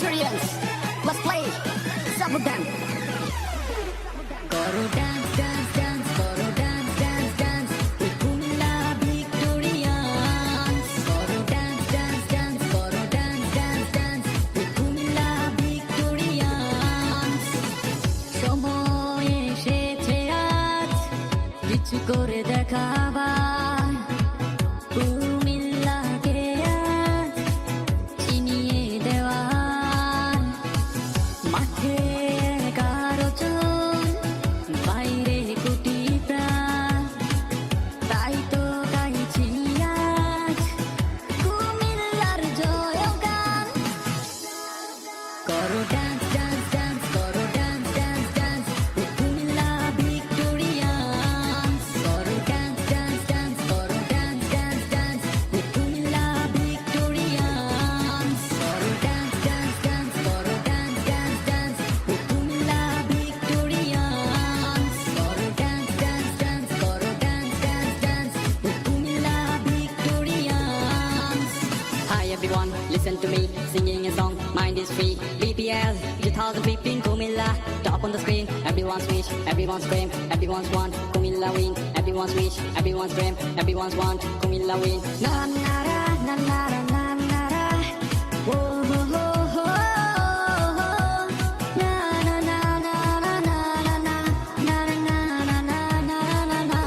Victorians. Let's play. Sabu dance. Koro dance, dance, dance. Koro dance, dance, dance. With Kumilla Victorians. Koro dance, dance, dance. Koro dance, dance, dance. With Kumilla Victorians. সময় এসেছে আজ কিছু করে দেখাবার কুমিল্লাকে আজ চিনিয়ে দেওয়ার মাঠে কারো চোখ বাইরে কোটি প্রাণ তাই তো গাইছি আজ কুমিল্লার জয়গান করো ডান্স ডান্স ডান্স করো dance dance dance with Kumilla Victorians করো ডান্স ডান্স ডান্স করো dance dance dance with Kumilla Victorians করো ডান্স ডান্স ডান্স করো dance dance dance with Kumilla Victorians করো ডান্স ডান্স ডান্স করো dance dance dance with Kumilla Victorians. Hi everyone, listen to me singing a song. Mind is free. BPL 2015 Kumilla top on the screen. Everyone's wish, everyone's dream, everyone's want Kumilla win. Everyone's wish, everyone's dream, everyone's want Kumilla win. Na na ra na na ra na na ra. Oh ho ho ho. Na na na na na na na na na na na na na na na.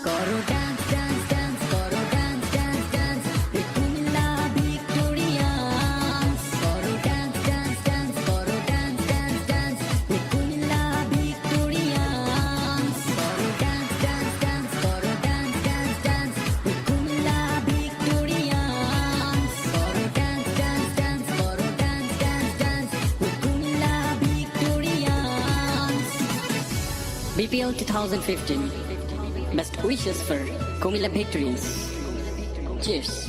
Koro dance dance dance, koro dance dance dance with Kumilla Victorians. Koro dance dance dance, koro dance dance dance with Kumilla Victorians. Koro dance dance dance, koro dance dance dance with Kumilla Victorians. Koro dance dance dance, koro dance dance dance with Kumilla Victorians. BPL 2015. Best wishes for Kumilla Victorians. Cheers.